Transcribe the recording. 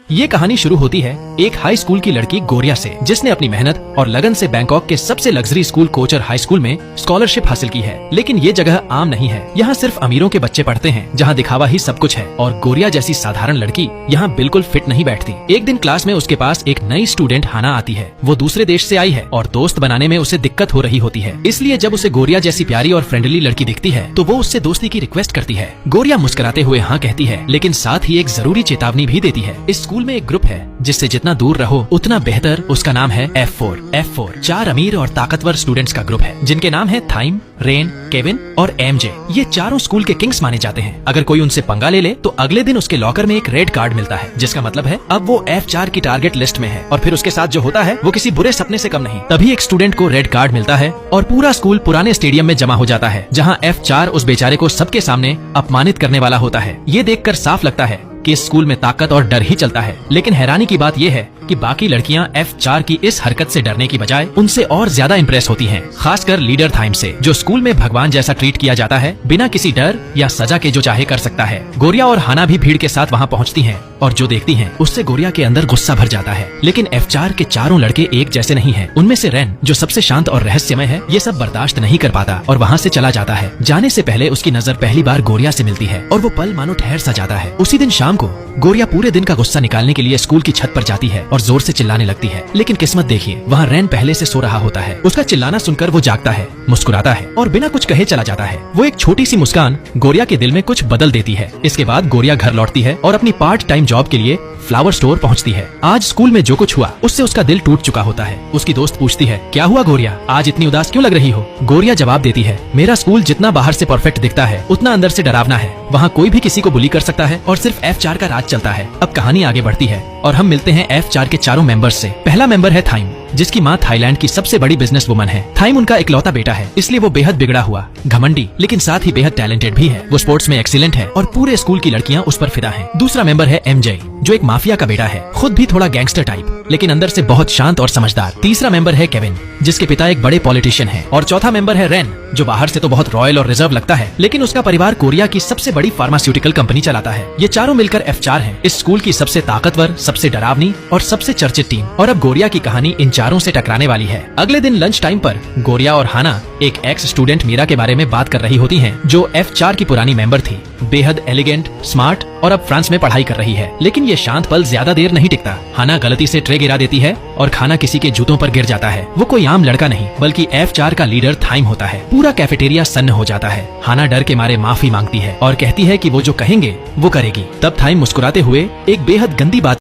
ये कहानी शुरू होती है एक हाई स्कूल की लड़की गोरिया से, जिसने अपनी मेहनत और लगन से बैंकॉक के सबसे लग्जरी स्कूल कोचर हाई स्कूल में स्कॉलरशिप हासिल की है। लेकिन ये जगह आम नहीं है। यहाँ सिर्फ अमीरों के बच्चे पढ़ते हैं, जहाँ दिखावा ही सब कुछ है। और गोरिया जैसी साधारण लड़की यहाँ बिल्कुल फिट नहीं बैठती। एक दिन क्लास में उसके पास एक नई स्टूडेंट हाना आती है। वो दूसरे देश से आई है और दोस्त बनाने में उसे दिक्कत हो रही होती है। इसलिए जब उसे गोरिया जैसी प्यारी और फ्रेंडली लड़की दिखती है तो वो उससे दोस्ती की रिक्वेस्ट करती है। गोरिया मुस्कुराते हुए हाँ कहती है, लेकिन साथ ही एक जरूरी चेतावनी भी देती है। इस स्कूल में एक ग्रुप है जिससे जितना दूर रहो उतना बेहतर। उसका नाम है F4। 4 अमीर और ताकतवर स्टूडेंट्स का ग्रुप है, जिनके नाम है थाइम, रेन, केविन और MJ। ये चारों स्कूल के किंग्स माने जाते हैं। अगर कोई उनसे पंगा ले ले तो अगले दिन उसके लॉकर में एक रेड कार्ड मिलता है, जिसका मतलब है अब वो F4 की टारगेट लिस्ट में है। और फिर उसके साथ जो होता है वो किसी बुरे सपने से कम नहीं। तभी एक स्टूडेंट को रेड कार्ड मिलता है और पूरा स्कूल पुराने स्टेडियम में जमा हो जाता है, जहाँ F4 उस बेचारे को सबके सामने अपमानित करने वाला होता है। ये देखकर साफ लगता है कि इस स्कूल में ताकत और डर ही चलता है। लेकिन हैरानी की बात यह है कि बाकी लड़कियां F4 की इस हरकत से डरने की बजाय उनसे और ज्यादा इम्प्रेस होती हैं, खासकर लीडर थाइम से, जो स्कूल में भगवान जैसा ट्रीट किया जाता है, बिना किसी डर या सजा के जो चाहे कर सकता है। गोरिया और हाना भी भीड़ के साथ वहां पहुंचती हैं और जो देखती हैं उससे गोरिया के अंदर गुस्सा भर जाता है। लेकिन F4 के चारों लड़के एक जैसे नहीं हैं। उनमें से रेन, जो सबसे शांत और रहस्यमय है, ये सब बर्दाश्त नहीं कर पाता और वहाँ से चला जाता है। जाने से पहले उसकी नजर पहली बार गोरिया से मिलती है और वो पल मानो ठहर सा जाता है। उसी दिन शाम को गोरिया पूरे दिन का गुस्सा निकालने के लिए स्कूल की छत पर जाती है और जोर से चिल्लाने लगती है। लेकिन किस्मत देखिए, वहाँ रेन पहले से सो रहा होता है। उसका चिल्लाना सुनकर वो जागता है, मुस्कुराता है और बिना कुछ कहे चला जाता है। वो एक छोटी सी मुस्कान गोरिया के दिल में कुछ बदल देती है। इसके बाद गोरिया घर लौटती है और अपनी पार्ट टाइम जॉब के लिए फ्लावर स्टोर पहुंचती है। आज स्कूल में जो कुछ हुआ उससे उसका दिल टूट चुका होता है। उसकी दोस्त पूछती है, क्या हुआ गोरिया, आज इतनी उदास क्यों लग रही हो? गोरिया जवाब देती है, मेरा स्कूल जितना बाहर से परफेक्ट दिखता है उतना अंदर से डरावना है। वहाँ कोई भी किसी को बुली कर सकता है और सिर्फ F4 का राज चलता है। अब कहानी आगे बढ़ती है और हम मिलते हैं F4 के चारों मेंबर्स से। पहला मेंबर है थाइम, जिसकी माँ थाईलैंड की सबसे बड़ी बिजनेस वुमन है। थाइम उनका इकलौता बेटा है, इसलिए वो बेहद बिगड़ा हुआ, घमंडी, लेकिन साथ ही बेहद टैलेंटेड भी है। वो स्पोर्ट्स में एक्सीलेंट है और पूरे स्कूल की लड़कियां उस पर फिदा हैं। दूसरा मेंबर है MJ, जो एक माफिया का बेटा है, खुद भी थोड़ा गैंगस्टर टाइप, लेकिन अंदर से बहुत शांत और समझदार। तीसरा मेंबर है केविन, जिसके पिता एक बड़े पॉलिटिशियन है। और चौथा मेंबर है रेन, जो बाहर से तो बहुत रॉयल और रिजर्व लगता है, लेकिन उसका परिवार कोरिया की सबसे बड़ी फार्मास्यूटिकल कंपनी चलाता है। ये चारों मिलकर F4 हैं, इस स्कूल की सबसे ताकतवर, सबसे डरावनी और सबसे चर्चित टीम। और अब गोरिया की कहानी इन चारों से टकराने वाली है। अगले दिन लंच टाइम पर गोरिया और हाना एक एक्स स्टूडेंट मीरा के बारे में बात कर रही होती हैं, जो F4 की पुरानी मेंबर थी। बेहद एलिगेंट, स्मार्ट और अब फ्रांस में पढ़ाई कर रही है। लेकिन ये शांत पल ज्यादा देर नहीं टिकता। हाना गलती से ट्रे गिरा देती है और खाना किसी के जूतों पर गिर जाता है। वो कोई आम लड़का नहीं बल्कि F4 का लीडर थाइम होता है। पूरा कैफेटेरिया सन्न हो जाता है। हाना डर के मारे माफी मांगती है और कहती है कि वो जो कहेंगे वो करेगी। तब थाइम मुस्कुराते हुए एक बेहद गंदी बात